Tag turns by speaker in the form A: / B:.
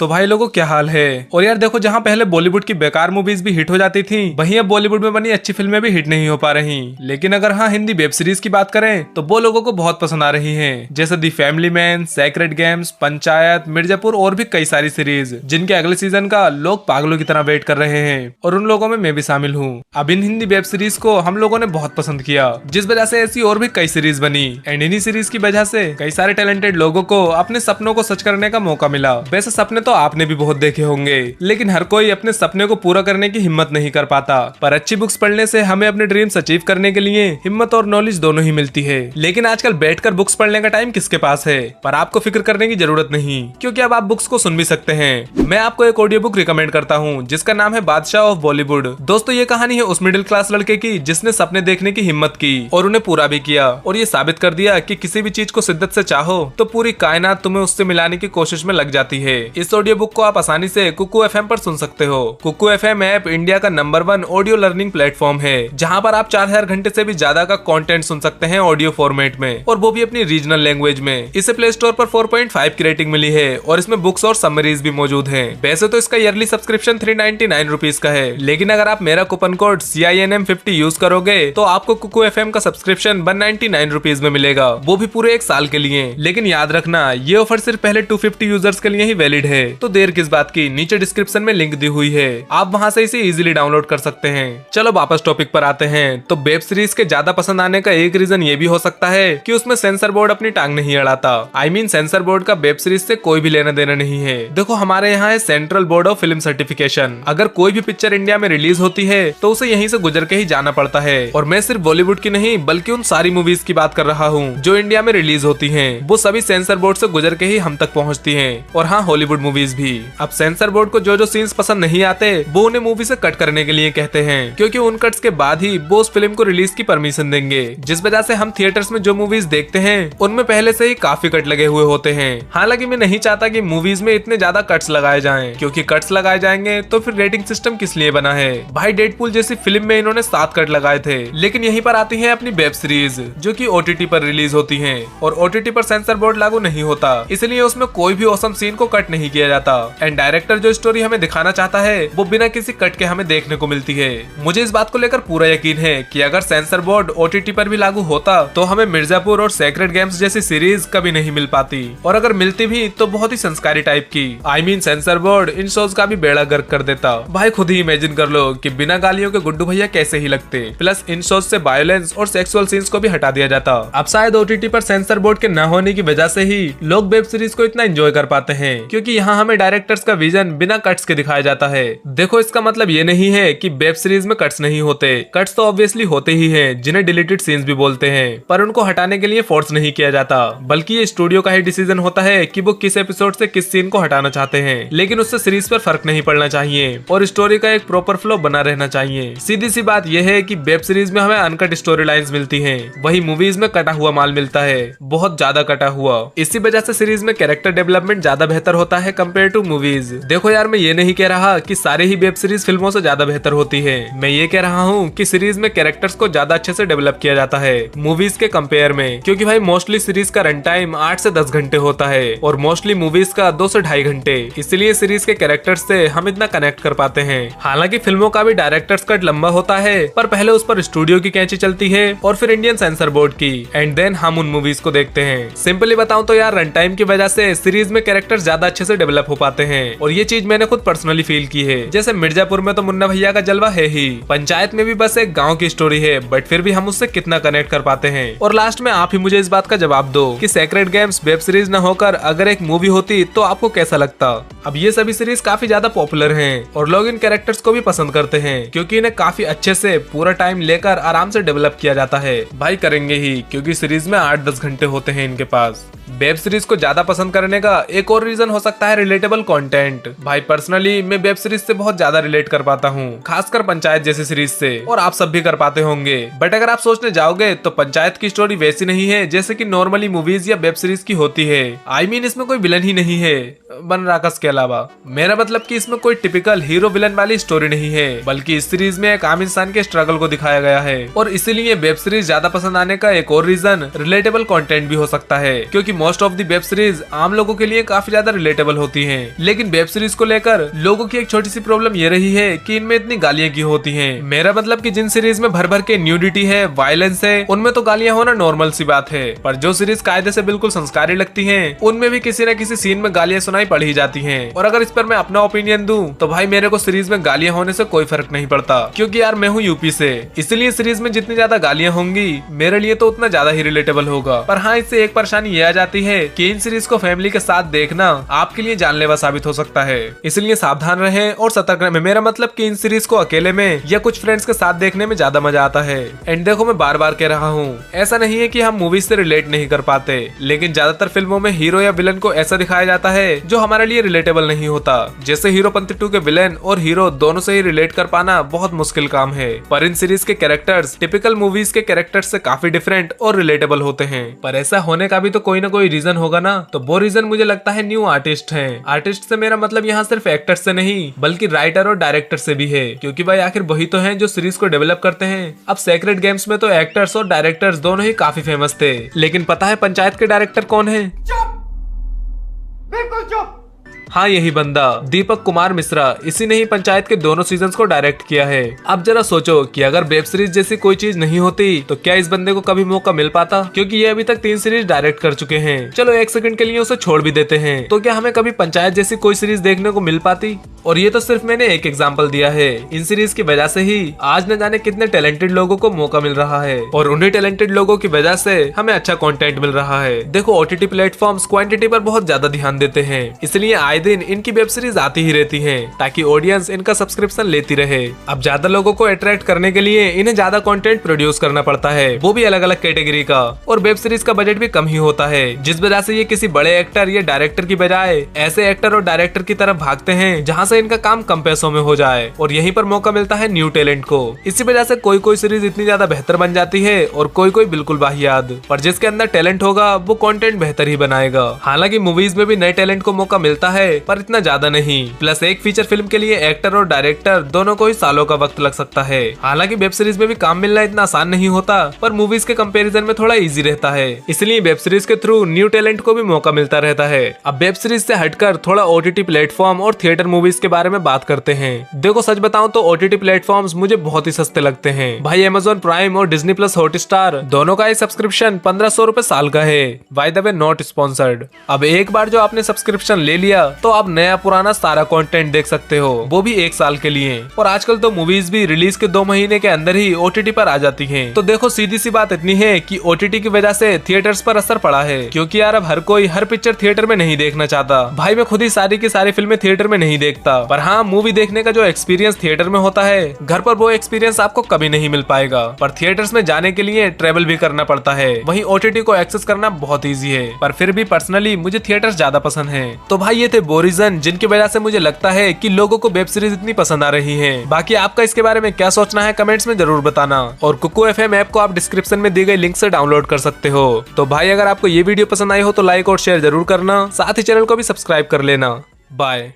A: तो भाई लोगों क्या हाल है। और यार देखो, जहाँ पहले बॉलीवुड की बेकार मूवीज भी हिट हो जाती थी, वहीं अब बॉलीवुड में बनी अच्छी फिल्में भी हिट नहीं हो पा रही। लेकिन अगर हाँ हिंदी वेब सीरीज की बात करें तो वो लोगों को बहुत पसंद आ रही है, जैसे the Family Man, Sacred Games, Panchayat, Mirzapur और भी कई सारी सीरीज जिनके अगले सीजन का लोग पागलों की तरह वेट कर रहे हैं। और उन लोगों में मैं भी शामिल हूँ। अब इन हिंदी वेब सीरीज को हम लोगों ने बहुत पसंद किया, जिस वजह से ऐसी और भी कई सीरीज बनी। एंड इन्हीं सीरीज की वजह से कई सारे टैलेंटेड लोगों को अपने सपनों को सच करने का मौका मिला। वैसे सपने तो आपने भी बहुत देखे होंगे, लेकिन हर कोई अपने सपने को पूरा करने की हिम्मत नहीं कर पाता। पर अच्छी बुक्स पढ़ने से हमें अपने ड्रीम्स अचीव करने के लिए हिम्मत और नॉलेज दोनों ही मिलती है। लेकिन आजकल बैठकर बुक्स पढ़ने का टाइम किसके पास है। पर आपको फिक्र करने की जरूरत नहीं, क्योंकि अब आप बुक्स को सुन भी सकते हैं। मैं आपको एक ऑडियो बुक रिकमेंड करता हूँ जिसका नाम है बादशाह ऑफ बॉलीवुड। दोस्तों ये कहानी है उस मिडिल क्लास लड़के की जिसने सपने देखने की हिम्मत की और उन्हें पूरा भी किया, और ये साबित कर दिया कि किसी भी चीज को शिद्दत से चाहो तो पूरी कायनात तुम्हें उससे मिलाने की कोशिश में लग जाती है। इस ऑडियो बुक को आप आसानी से कुकू एफएम पर सुन सकते हो। कुकू एफएम ऐप इंडिया का नंबर 1 ऑडियो लर्निंग प्लेटफॉर्म है, जहां पर आप 4000 घंटे से भी ज्यादा का कंटेंट सुन सकते हैं ऑडियो फॉर्मेट में, और वो भी अपनी रीजनल लैंग्वेज में। इसे प्ले स्टोर पर 4.5 की रेटिंग मिली है और इसमें बुक्स और समरीज भी मौजूद हैं। वैसे तो इसका ईयरली सब्सक्रिप्शन 399 रुपीज का है, लेकिन अगर आप मेरा कूपन कोड CINM50 यूज करोगे तो आपको कुकू एफएम का सब्सक्रिप्शन 199 रुपीज में मिलेगा, वो भी पूरे 1 साल के लिए। लेकिन याद रखना ये ऑफर सिर्फ पहले 250 यूजर्स के लिए ही वैलिड है। तो देर किस बात की, नीचे डिस्क्रिप्शन में लिंक दी हुई है, आप वहां से इसे इजीली डाउनलोड कर सकते हैं। चलो वापस टॉपिक पर आते हैं। तो वेब सीरीज के ज्यादा पसंद आने का एक रीजन ये भी हो सकता है कि उसमें सेंसर बोर्ड अपनी टांग नहीं अड़ाता। सेंसर बोर्ड का वेब सीरीज से कोई भी लेना देना नहीं है। देखो हमारे यहाँ है central board of film certification. अगर कोई भी पिक्चर इंडिया में रिलीज होती है तो उसे यहीं से गुजर के ही जाना पड़ता है। और मैं सिर्फ बॉलीवुड की नहीं बल्कि उन सारी मूवीज की बात कर रहा हूँ जो इंडिया में रिलीज होती हैं। वो सभी सेंसर बोर्ड से गुजर के ही हम तक पहुँचती हैं। और हाँ, हॉलीवुड मूवीज भी। अब सेंसर बोर्ड को जो सीन्स पसंद नहीं आते वो उन्हें मूवी से कट करने के लिए कहते हैं, क्योंकि उन कट्स के बाद ही वो उस फिल्म को रिलीज की परमिशन देंगे। जिस वजह से हम थिएटर्स में जो मूवीज देखते हैं उनमें पहले से ही काफी कट लगे हुए होते हैं। हालांकि मैं नहीं चाहता कि मूवीज में इतने ज्यादा कट्स लगाए जाएं, क्योंकि कट्स लगाए जाएंगे तो फिर रेटिंग सिस्टम किस लिए बना है। भाई डेडपूल जैसी फिल्म में इन्होंने 7 कट लगाए थे। लेकिन यहीं पर आती है अपनी वेब सीरीज जो कि OTT पर रिलीज होती है, और OTT पर सेंसर बोर्ड लागू नहीं होता, इसलिए उसमें कोई भी औसम सीन को कट नहीं किया जाता। एंड डायरेक्टर जो स्टोरी हमें दिखाना चाहता है वो बिना किसी कट के हमें देखने को मिलती है। मुझे इस बात को लेकर पूरा यकीन है कि अगर सेंसर बोर्ड OTT पर भी लागू होता तो हमें मिर्जापुर और सेक्रेड गेम्स जैसी सीरीज कभी नहीं मिल पाती, और अगर मिलती भी तो बहुत ही संस्कारी टाइप की। सेंसर बोर्ड इन शोज का भी बेड़ा गर्क कर देता। भाई खुद ही इमेजिन कर लो कि बिना गालियों के गुड्डू भैया कैसे ही लगते। प्लस इन शोज से वायलेंस और सेक्सुअल सीन्स को भी हटा दिया जाता। अब शायद OTT पर सेंसर बोर्ड के न होने की वजह से ही लोग वेब सीरीज को इतना एंजॉय कर पाते हैं, क्योंकि यहाँ हमें डायरेक्टर्स का विजन बिना कट्स के दिखाया जाता है। देखो इसका मतलब ये नहीं है कि वेब सीरीज में कट्स नहीं होते। कट्स तो ऑब्वियसली होते ही हैं, जिन्हें डिलीटेड सीन्स भी बोलते हैं, पर उनको हटाने के लिए फोर्स नहीं किया जाता, बल्कि ये स्टूडियो का ही डिसीजन होता है कि वो किस एपिसोड से किस सीन को हटाना चाहते हैं। लेकिन उससे सीरीज पर फर्क नहीं पड़ना चाहिए और स्टोरी का एक प्रॉपर फ्लो बना रहना चाहिए। सीधी सी बात यह है कि वेब सीरीज में हमें अनकट स्टोरी लाइन्स मिलती हैं, वही मूवीज में कटा हुआ माल मिलता है, बहुत ज्यादा कटा हुआ। इसी वजह से सीरीज में कैरेक्टर डेवलपमेंट ज्यादा बेहतर होता है कंपेयर टू मूवीज। देखो यार, मैं ये नहीं कह रहा कि सारे ही वेब सीरीज फिल्मों से ज्यादा बेहतर होती है। मैं ये कह रहा हूँ कि सीरीज में कैरेक्टर्स को ज्यादा अच्छे से डेवलप किया जाता है मूवीज के कंपेयर में, क्योंकि भाई मोस्टली सीरीज का रन टाइम 8 से 10 घंटे होता है और मोस्टली मूवीज का 2 से 2.5 घंटे। इसलिए सीरीज के कैरेक्टर्स से हम इतना कनेक्ट कर पाते हैं। हालांकि फिल्मों का भी डायरेक्टर्स कट लंबा होता है, पर पहले उस पर स्टूडियो की कैंची चलती है और फिर इंडियन सेंसर बोर्ड की, एंड देन हम उन मूवीज को देखते हैं। सिंपली बताऊं तो यार, रन टाइम की वजह से सीरीज में कैरेक्टर्स ज्यादा अच्छे से डेवलप हो पाते हैं, और ये चीज मैंने खुद पर्सनली फील की है। जैसे मिर्जापुर में तो मुन्ना भैया का जलवा है ही, पंचायत में भी बस एक गाँव की स्टोरी है, बट फिर भी हम उससे कितना कनेक्ट कर पाते हैं। और लास्ट में आप ही मुझे इस बात का जवाब दो कि सेक्रेड गेम्स वेब सीरीज न होकर अगर एक मूवी होती तो आपको कैसा लगता। अब ये सभी सीरीज काफी ज्यादा पॉपुलर हैं और लोग इन कैरेक्टर्स को भी पसंद करते हैं, क्योंकि इन्हें काफी अच्छे से पूरा टाइम लेकर आराम से डेवलप किया जाता है। भाई करेंगे ही, क्योंकि सीरीज में 8-10 घंटे होते हैं इनके पास। वेब सीरीज को ज्यादा पसंद करने का एक और रीजन हो सकता है रिलेटेबल कंटेंट। भाई पर्सनली मैं वेब सीरीज से बहुत ज्यादा रिलेट कर पाता हूँ, खासकर पंचायत जैसी सीरीज से, और आप सब भी कर पाते होंगे। बट अगर आप सोचने जाओगे तो पंचायत की स्टोरी वैसी नहीं है जैसे कि नॉर्मली मूवीज या वेब सीरीज की होती है। इसमें कोई विलन ही नहीं है बन राकस के अलावा। मेरा मतलब कि इसमें कोई टिपिकल हीरो विलन वाली स्टोरी नहीं है, बल्कि इस सीरीज में एक आम इंसान के स्ट्रगल को दिखाया गया है। और इसीलिए वेब सीरीज ज्यादा पसंद आने का एक और रीजन रिलेटेबल कंटेंट भी हो सकता है, क्योंकि most of the web series आम लोगों के लिए काफी ज्यादा रिलेटेबल होती हैं। लेकिन वेब सीरीज को लेकर लोगों की एक छोटी सी प्रॉब्लम ये रही है कि इनमें इतनी गालियां क्यों होती हैं। मेरा मतलब कि जिन सीरीज में भर भर के न्यूडिटी है, वायलेंस है, उनमें तो गालियां होना नॉर्मल सी बात है। पर जो सीरीज कायदे से बिल्कुल संस्कारी लगती हैं, उनमें भी किसी न किसी सीन में गालियां सुनाई पड़ ही जाती हैं। और अगर इस पर मैं अपना ओपिनियन दूं तो भाई मेरे को सीरीज में गालियां होने से कोई फर्क नहीं पड़ता, क्योंकि यार मैं हूँ यूपी से, इसलिए सीरीज में जितनी ज्यादा गालियां होंगी मेरे लिए तो उतना ज्यादा ही रिलेटेबल होगा। पर हाँ, इससे एक परेशानी ये आ जाती है कि इन सीरीज को फैमिली के साथ देखना आपके लिए जानलेवा साबित हो सकता है, इसलिए सावधान रहें और सतर्क रहें। मेरा मतलब कि इन सीरीज को अकेले में या कुछ फ्रेंड्स के साथ देखने में ज्यादा मजा आता है। एंड देखो, मैं बार बार कह रहा हूँ, ऐसा नहीं है कि हम मूवीज से रिलेट नहीं कर पाते, लेकिन ज्यादातर फिल्मों में हीरो या विलन को ऐसा दिखाया जाता है जो हमारे लिए रिलेटेबल नहीं होता। जैसे हीरोपंती 2 के विलेन और हीरो दोनों से ही रिलेट कर पाना बहुत मुश्किल काम है। पर इन सीरीज के कैरेक्टर्स टिपिकल मूवीज के कैरेक्टर्स से काफी डिफरेंट और रिलेटेबल होते हैं। पर ऐसा होने का भी तो कोई ना कोई रीजन होगा ना, तो वो रीजन मुझे लगता है न्यू आर्टिस्ट हैं। आर्टिस्ट से मेरा मतलब यहाँ सिर्फ एक्टर्स से नहीं बल्कि राइटर और डायरेक्टर से भी है, क्योंकि भाई आखिर वही तो हैं जो सीरीज को डेवलप करते हैं। अब सेक्रेट गेम्स में तो एक्टर्स और डायरेक्टर्स दोनों ही काफी फेमस थे, लेकिन पता है पंचायत के डायरेक्टर कौन है?
B: बिल्कुल चुप।
A: हाँ, यही बंदा दीपक कुमार मिश्रा, इसी ने ही पंचायत के दोनों सीजन्स को डायरेक्ट किया है। अब जरा सोचो कि अगर वेब सीरीज जैसी कोई चीज नहीं होती तो क्या इस बंदे को कभी मौका मिल पाता, क्योंकि ये अभी तक 3 सीरीज डायरेक्ट कर चुके हैं। चलो एक सेकंड के लिए उसे छोड़ भी देते हैं, तो क्या हमें कभी पंचायत जैसी कोई सीरीज देखने को मिल पाती? और ये तो सिर्फ मैंने एक एग्जाम्पल दिया है। इन सीरीज की वजह से ही आज न जाने कितने टैलेंटेड लोगों को मौका मिल रहा है, और उन्हीं टैलेंटेड लोगों की वजह से हमें अच्छा कंटेंट मिल रहा है। देखो, ओटीटी प्लेटफॉर्म्स क्वांटिटी पर बहुत ज्यादा ध्यान देते हैं, इसलिए आए दिन इनकी वेब सीरीज आती ही रहती हैं, ताकि ऑडियंस इनका सब्सक्रिप्शन लेती रहे। अब ज्यादा लोगों को अट्रैक्ट करने के लिए इन्हें ज्यादा कंटेंट प्रोड्यूस करना पड़ता है, वो भी अलग अलग कैटेगरी का, और वेब सीरीज का बजट भी कम ही होता है, जिस वजह से ये किसी बड़े एक्टर या डायरेक्टर की बजाय ऐसे एक्टर और डायरेक्टर की तरफ भागते हैं जहाँ से इनका काम कम पैसों में हो जाए, और यहीं पर मौका मिलता है न्यू टैलेंट को। इसी वजह से कोई कोई सीरीज इतनी ज्यादा बेहतर बन जाती है और कोई कोई बिल्कुल वाहियात। पर जिसके अंदर टैलेंट होगा वो कंटेंट बेहतर ही बनाएगा। हालांकि मूवीज में भी नए टैलेंट को मौका मिलता है, पर इतना ज्यादा नहीं। प्लस एक फीचर फिल्म के लिए एक्टर और डायरेक्टर दोनों को ही सालों का वक्त लग सकता है। हालांकि वेब सीरीज में भी काम मिलना इतना आसान नहीं होता, पर मूवीज के कंपैरिजन में थोड़ा इजी रहता है, इसलिए वेब सीरीज के थ्रू न्यू टैलेंट को भी मौका मिलता रहता है। अब वेब सीरीज से हटकर थोड़ा ओटीटी प्लेटफॉर्म और थिएटर मूवीज के बारे में बात करते हैं। देखो, सच बताऊं तो ओटीटी प्लेटफॉर्म्स मुझे बहुत ही सस्ते लगते हैं भाई। अमेज़न प्राइम और डिज्नी प्लस हॉटस्टार दोनों का सब्सक्रिप्शन 1500 रुपए साल का है। By the way, not sponsored. अब एक बार जो आपने सब्सक्रिप्शन ले लिया तो आप नया पुराना सारा कंटेंट देख सकते हो, वो भी 1 साल के लिए। और आजकल तो मूवीज भी रिलीज के 2 महीने के अंदर ही ओटीटी पर आ जाती हैं। तो देखो, सीधी सी बात इतनी है कि ओटीटी की वजह से थिएटर्स पर असर पड़ा है, क्योंकि यार अब हर कोई हर पिक्चर थिएटर में नहीं देखना चाहता। भाई मैं खुद ही सारी की सारी फिल्में थिएटर में नहीं देखता, पर हाँ, मूवी देखने का जो एक्सपीरियंस थिएटर में होता है, घर पर वो एक्सपीरियंस आपको कभी नहीं मिल पाएगा। पर थिएटर्स में जाने के लिए ट्रेवल भी करना पड़ता है, वहीं ओटीटी को एक्सेस करना बहुत इजी है। पर फिर भी पर्सनली मुझे थिएटर्स ज्यादा पसंद है। तो भाई ये थे वो रीजन जिनकी वजह से मुझे लगता है कि लोगों को वेब सीरीज इतनी पसंद आ रही है। बाकी आपका इसके बारे में क्या सोचना है कमेंट्स में जरूर बताना, और कुकू एफएम ऐप को आप डिस्क्रिप्शन में दी गई लिंक से डाउनलोड कर सकते हो। तो भाई अगर आपको ये वीडियो पसंद आई हो तो लाइक और शेयर जरूर करना, साथ ही चैनल को भी सब्सक्राइब कर लेना। बाय।